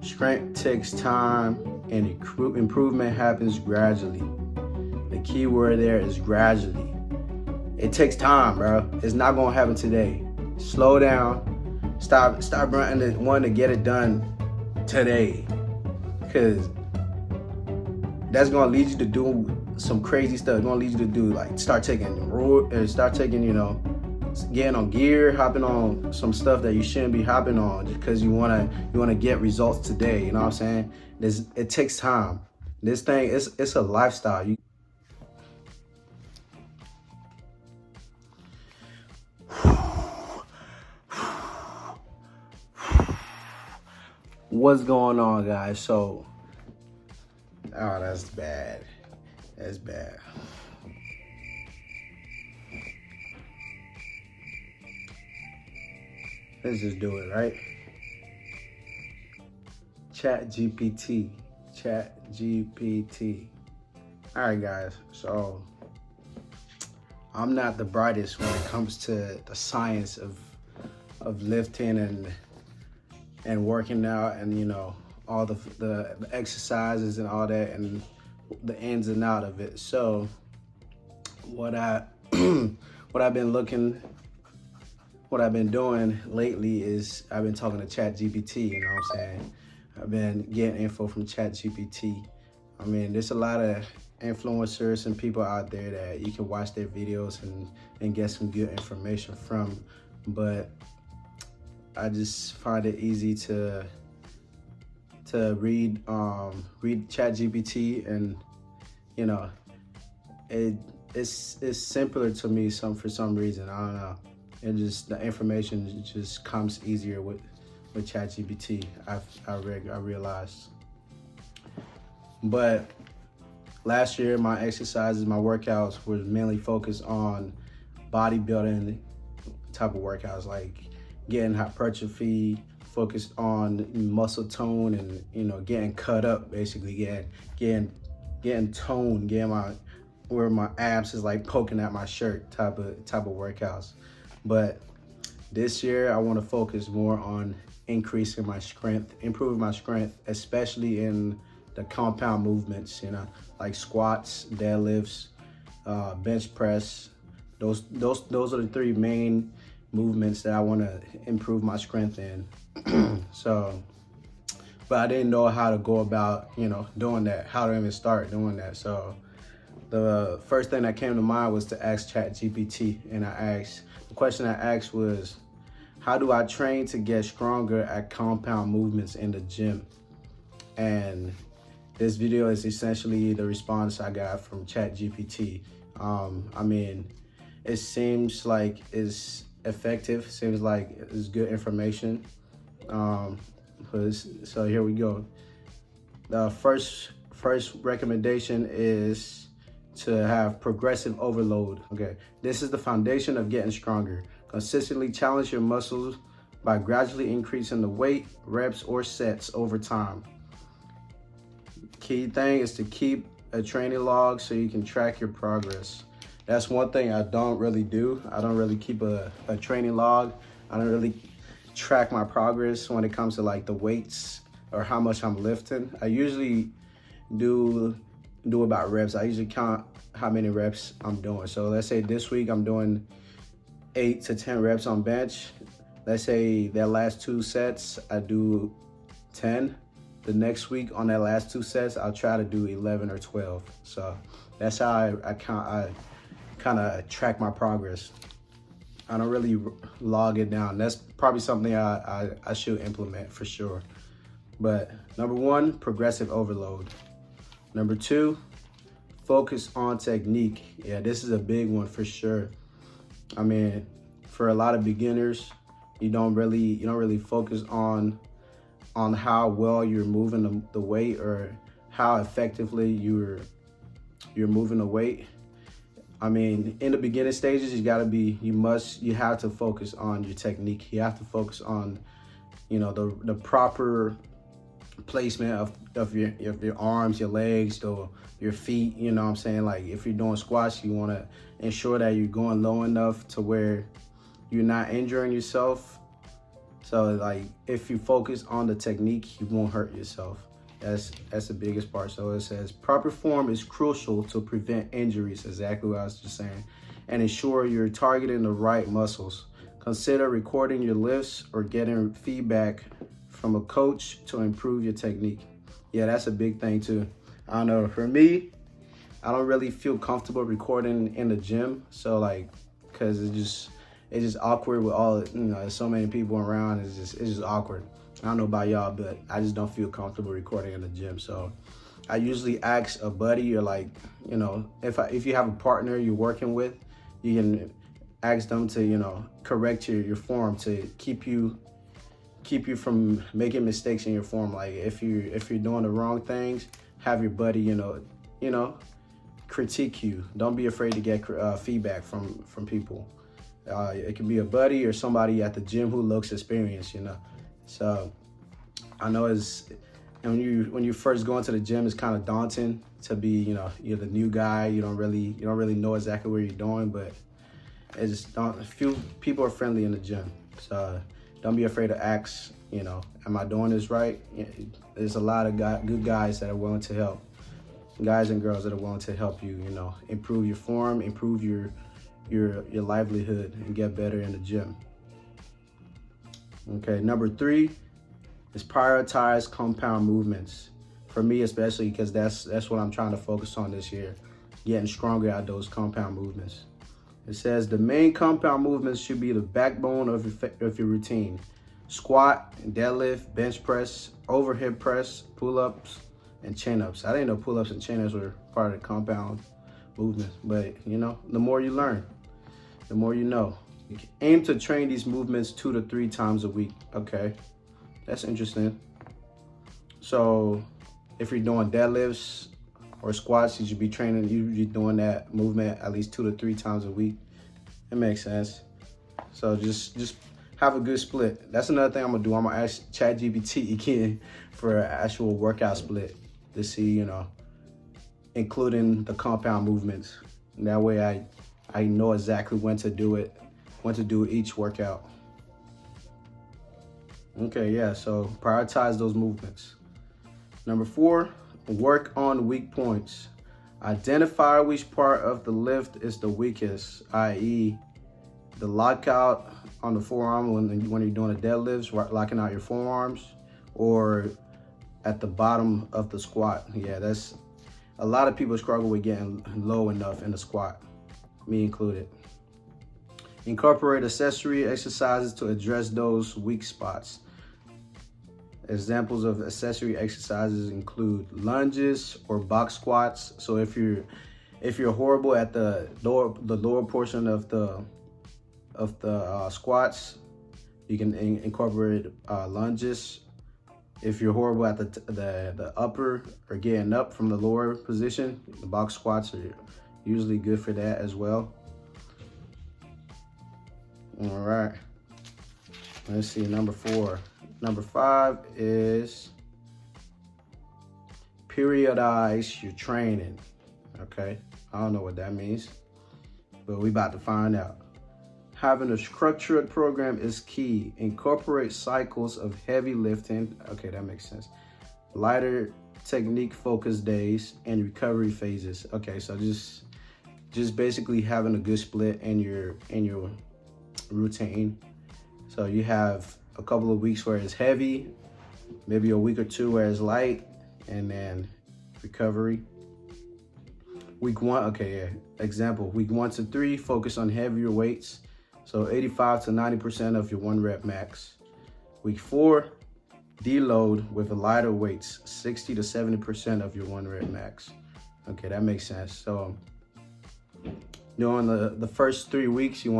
Strength takes time and improvement happens gradually. The key word there is gradually. It takes time, bro. It's not gonna happen today. Slow down. Stop wanting to get it done today. Cause that's gonna lead you to do some crazy stuff. It's gonna lead you to do like start taking, getting on gear, hopping on some stuff that you shouldn't be hopping on just because you wanna get results today. You know what I'm saying? It takes time. This thing it's a lifestyle. What's going on, guys? So, oh, that's bad. That's bad. Let's just do it, right? CHAT GPT. CHAT GPT. All right, guys. So, I'm not the brightest when it comes to the science of lifting and working out and all the exercises and all that and the ins and out of it. So what I've been doing lately is I've been talking to Chat GPT, you know what I'm saying? I've been getting info from Chat GPT. I mean, there's a lot of influencers and people out there that you can watch their videos and get some good information from, but I just find it easy to read Chat GPT, and it's simpler to me for some reason. I don't know. It just the information just comes easier with Chat GPT. I realized. But last year, my exercises, my workouts was mainly focused on bodybuilding type of workouts, like getting hypertrophy, focused on muscle tone and getting cut up, basically getting toned, where my abs is like poking at my shirt type of workouts. But this year I want to focus more on increasing my strength, improving my strength, especially in the compound movements, like squats, deadlifts, bench press. Those are the three main movements that I want to improve my strength in. So, but I didn't know how to go about, doing that, how to even start doing that. So the first thing that came to mind was to ask Chat GPT, and the question I asked was, how do I train to get stronger at compound movements in the gym? And this video is essentially the response I got from Chat GPT. I mean, it seems like it's effective, seems like it's good information. So here we go. The first recommendation is to have progressive overload. Okay, this is the foundation of getting stronger. Consistently challenge your muscles by gradually increasing the weight, reps, or sets over time. Key thing is to keep a training log so you can track your progress. That's one thing I don't really do. I don't really keep a training log. I don't really track my progress when it comes to like the weights or how much I'm lifting. I usually do about reps. I usually count how many reps I'm doing. So let's say this week I'm doing 8 to 10 reps on bench. Let's say that last 2 sets I do 10. The next week on that last 2 sets I'll try to do 11 or 12. So that's how I kind of track my progress. I don't really log it down. That's probably something I should implement for sure. But number 1, progressive overload. Number 2, focus on technique. Yeah, this is a big one for sure. I mean, for a lot of beginners, you don't really focus on how well you're moving the weight or how effectively you're moving the weight. I mean, in the beginning stages, you have to focus on your technique. You have to focus on, the proper placement of your arms, your legs, your feet. You know what I'm saying? Like if you're doing squats, you want to ensure that you're going low enough to where you're not injuring yourself. So like if you focus on the technique, you won't hurt yourself. That's the biggest part. So it says proper form is crucial to prevent injuries, exactly what I was just saying, and ensure you're targeting the right muscles. Consider recording your lifts or getting feedback from a coach to improve your technique. Yeah, that's a big thing too. I don't know, for me, I don't really feel comfortable recording in the gym. So like, cause it's just awkward with all, there's so many people around. It's just awkward. I don't know about y'all, but I just don't feel comfortable recording in the gym. So I usually ask a buddy, or like, if you have a partner you're working with, you can ask them to, correct your form to keep you from making mistakes in your form. Like if you're doing the wrong things, have your buddy, critique you. Don't be afraid to get feedback from people. It can be a buddy or somebody at the gym who looks experienced, So I know when you first go into the gym, it's kind of daunting to be, you're the new guy. You don't really know exactly what you're doing, but it's just a few people are friendly in the gym. So don't be afraid to ask, am I doing this right? There's a lot of good guys that are willing to help. Guys and girls that are willing to help you, improve your form, improve your livelihood, and get better in the gym. Okay, number 3 is prioritize compound movements. For me, especially, because that's what I'm trying to focus on this year, getting stronger at those compound movements. It says the main compound movements should be the backbone of your routine: squat, deadlift, bench press, overhead press, pull-ups, and chin-ups. I didn't know pull-ups and chin-ups were part of the compound movements, but the more you learn, the more you know. You can aim to train these movements 2 to 3 times a week. Okay, that's interesting. So if you're doing deadlifts or squats, you should be doing that movement at least 2 to 3 times a week. It makes sense. So just have a good split. That's another thing I'm gonna do. I'm gonna ask CHAT GPT again for an actual workout split to see, including the compound movements. And that way I know exactly when to do it, when to do each workout. Okay, yeah, so prioritize those movements. Number 4, work on weak points. Identify which part of the lift is the weakest, i.e. the lockout on the forearm when you're doing the deadlifts, locking out your forearms, or at the bottom of the squat. Yeah, that's a lot of people struggle with getting low enough in the squat, me included. Incorporate accessory exercises to address those weak spots. Examples of accessory exercises include lunges or box squats. So if you're horrible at the lower portion of the squats, you can incorporate lunges. If you're horrible at the upper or getting up from the lower position, the box squats are usually good for that as well. All right, let's see, number 4. Number 5 is periodize your training. Okay, I don't know what that means, but we about to find out. Having a structured program is key. Incorporate cycles of heavy lifting. Okay, that makes sense. Lighter technique-focused days and recovery phases. Okay, so just basically having a good split in your routine. So you have a couple of weeks where it's heavy, maybe a week or 2 where it's light, and then recovery. Week 1, okay, yeah. Example, week 1 to 3, focus on heavier weights. So 85 to 90% of your 1 rep max. Week 4, deload with lighter weights, 60 to 70% of your 1 rep max. Okay, that makes sense. So during the first 3 weeks, you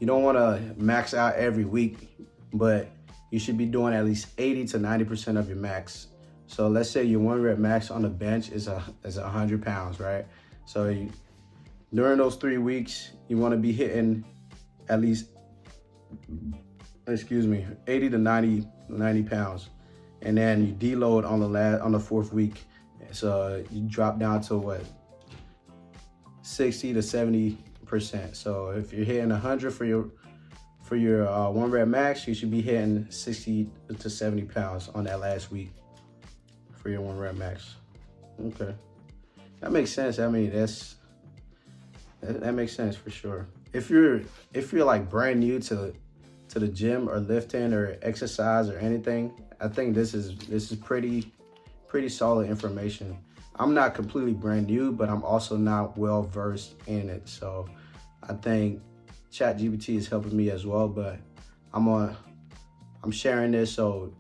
don't wanna max out every week, but you should be doing at least 80 to 90% of your max. So let's say your 1 rep max on the bench is 100 pounds, right? So during those 3 weeks, you wanna be hitting at least, 80 to 90 pounds. And then you deload on the 4th week. So you drop down to what? 60 to 70%. So if you're hitting 100 for For your 1 rep max, you should be hitting 60 to 70 pounds on that last week for your 1 rep max. Okay, that makes sense. I mean, that makes sense for sure. If you're like brand new to the gym or lifting or exercise or anything, I think this is pretty solid information. I'm not completely brand new, but I'm also not well versed in it. So I think CHAT GPT is helping me as well, but I'm sharing this so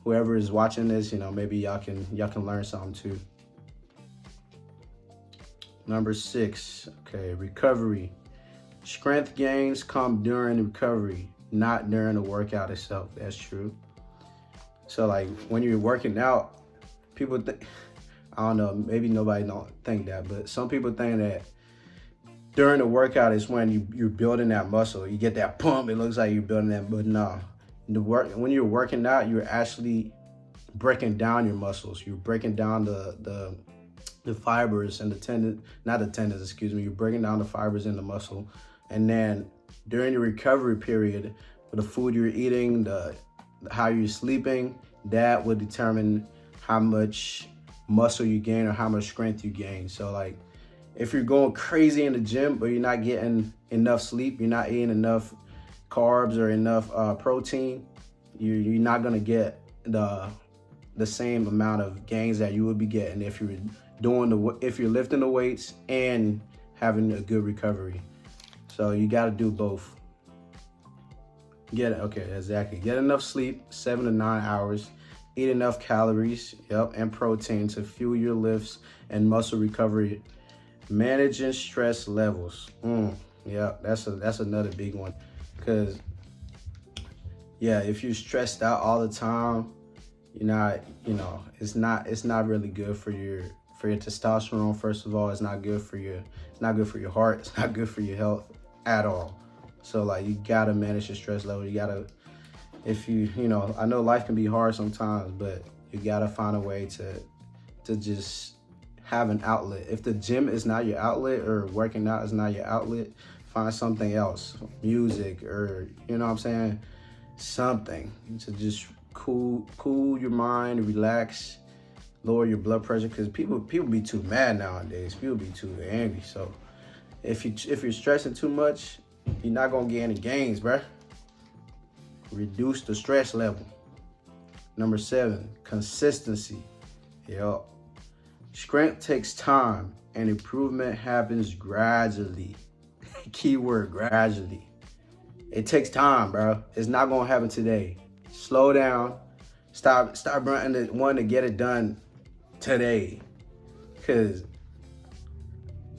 whoever is watching this, maybe y'all can learn something too. Number 6, okay, recovery. Strength gains come during recovery, not during the workout itself. That's true. So like when you're working out, people think, I don't know, maybe nobody don't think that, but some people think that during the workout is when you're building that muscle. You get that pump, it looks like you're building that, but no. When you're working out, you're actually breaking down your muscles. You're breaking down the fibers and the tendon, not the tendons, excuse me. You're breaking down the fibers in the muscle. And then during the recovery period, the food you're eating, how you're sleeping, that will determine how much muscle you gain or how much strength you gain. So like, if you're going crazy in the gym, but you're not getting enough sleep, you're not eating enough carbs or enough protein, you're not gonna get the same amount of gains that you would be getting if you're lifting the weights and having a good recovery. So you got to do both. Get enough sleep, 7 to 9 hours. Eat enough calories, and protein to fuel your lifts and muscle recovery. Managing stress levels. That's another big one. Because if you're stressed out all the time, you're not, it's not really good for your testosterone. First of all, it's not good for your heart. It's not good for your health at all. So like, you gotta manage your stress level. You gotta, I know life can be hard sometimes, but you gotta find a way to just have an outlet. If the gym is not your outlet or working out is not your outlet, find something else, music or, something to just cool your mind, relax, lower your blood pressure, because people be too mad nowadays. People be too angry. So if you're stressing too much, you're not gonna get any gains, bruh. Reduce the stress level. Number 7, consistency. Strength takes time and improvement happens gradually. Keyword, gradually. It takes time, bro. It's not gonna happen today. Slow down. Stop wanting to get it done today, because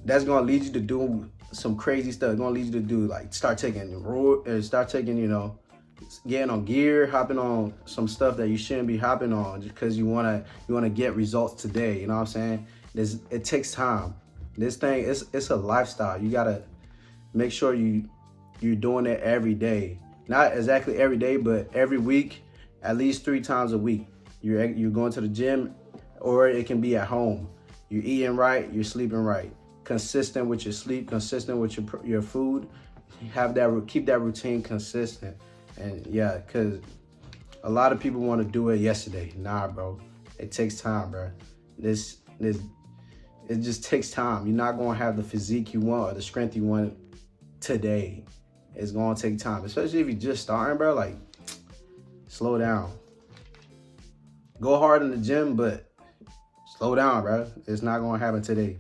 that's gonna lead you to do some crazy stuff. It's gonna lead you to do like start taking, getting on gear, hopping on some stuff that you shouldn't be hopping on just because you wanna get results today. You know what I'm saying? It takes time. This thing it's a lifestyle. You gotta make sure you're doing it every day. Not exactly every day, but every week, at least 3 times a week. You're going to the gym, or it can be at home. You're eating right, you're sleeping right. Consistent with your sleep, consistent with your food. Keep that routine consistent. And because a lot of people want to do it yesterday. Nah, bro. It takes time, bro. It just takes time. You're not gonna have the physique you want or the strength you want today. It's gonna take time, especially if you're just starting, bro. Like, slow down. Go hard in the gym, but slow down, bro. It's not gonna happen today.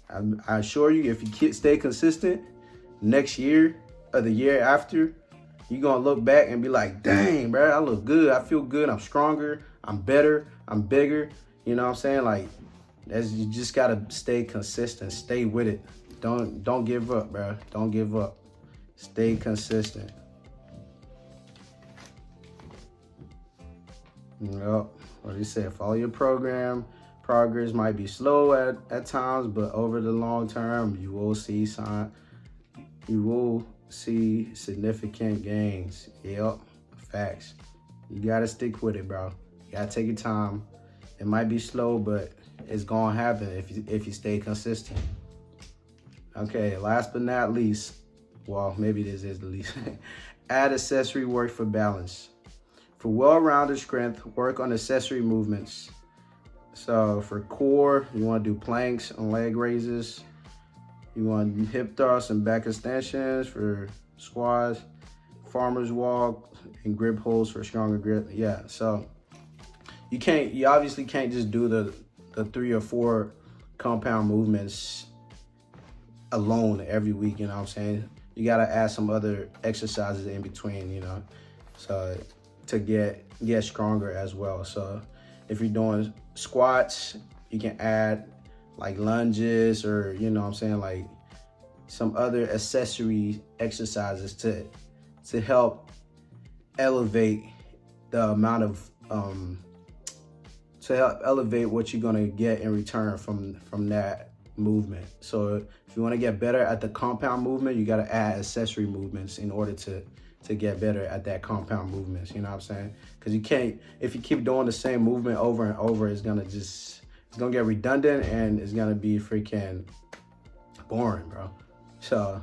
I assure you, if you stay consistent, next year or the year after, you're gonna look back and be like, dang, bro, I look good. I feel good. I'm stronger. I'm better. I'm bigger. You know what I'm saying? Like, you just gotta stay consistent. Stay with it. Don't give up, bro. Don't give up. Stay consistent. What he said, follow your program. Progress might be slow at times, but over the long term, you will see significant gains. Facts. You gotta stick with it, bro. You gotta take your time. It might be slow, but it's gonna happen if you stay consistent. Okay, last but not least, Well, maybe this is the least. Add accessory work for balance. For well-rounded strength, work on accessory movements. So for core, you want to do planks and leg raises. You want to do hip thrusts and back extensions for squats, farmer's walk, and grip holds for stronger grip. Yeah, so you obviously can't just do the 3 or 4 compound movements alone every week, you know what I'm saying? You gotta add some other exercises in between, you know, so to get stronger as well. So if you're doing squats, you can add like lunges, or you know what I'm saying, like some other accessory exercises to help elevate the amount of to help elevate what you're gonna get in return from that movement. So if you want to get better at the compound movement, you got to add accessory movements in order to get better at that compound movements, you know what I'm saying? Because you can't, if you keep doing the same movement over and over, it's gonna get redundant and it's gonna be freaking boring, bro. So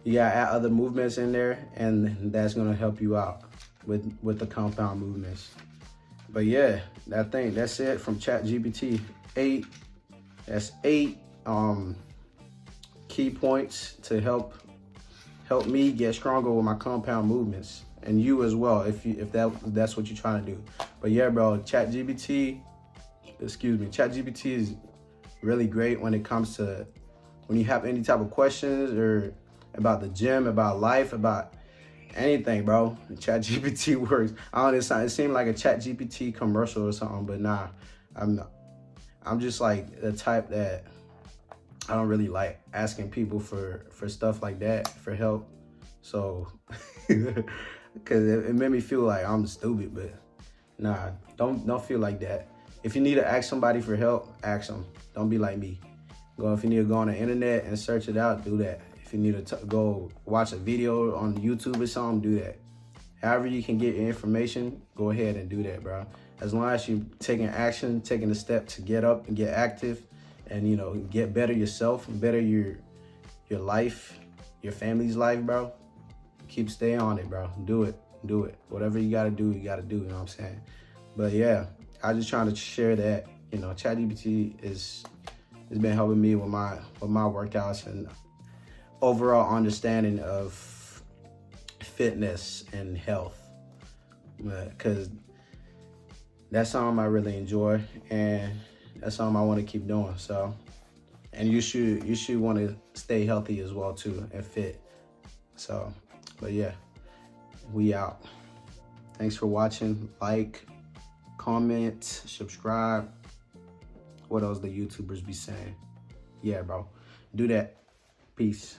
you gotta add other movements in there, and that's gonna help you out with the compound movements. But yeah, that's it from CHAT GPT 8. That's 8 key points to help me get stronger with my compound movements, and you as well, if that's what you're trying to do. But yeah, bro, CHAT GPT is really great when it comes to when you have any type of questions or about the gym, about life, about anything, bro. CHAT GPT works. I don't know, it seemed like a CHAT GPT commercial or something, but nah, I'm just like the type that I don't really like asking people for stuff like that, for help. So, because it made me feel like I'm stupid, but nah, don't feel like that. If you need to ask somebody for help, ask them. Don't be like me. If you need to go on the internet and search it out, do that. If you need to go watch a video on YouTube or something, do that. However you can get your information, go ahead and do that, bro. As long as you're taking action, taking the step to get up and get active, and you know, get better yourself, better your life, your family's life, bro. Keep staying on it, bro. Do it. Whatever you gotta do, you know what I'm saying? But yeah, I just trying to share that, you know, ChatGPT has been helping me with my workouts and overall understanding of fitness and health, because that's something I really enjoy, and that's something I want to keep doing. So, and you should want to stay healthy as well too, and fit. So, but yeah, we out. Thanks for watching. Like, comment, subscribe. What else the YouTubers be saying? Yeah, bro, do that. Peace.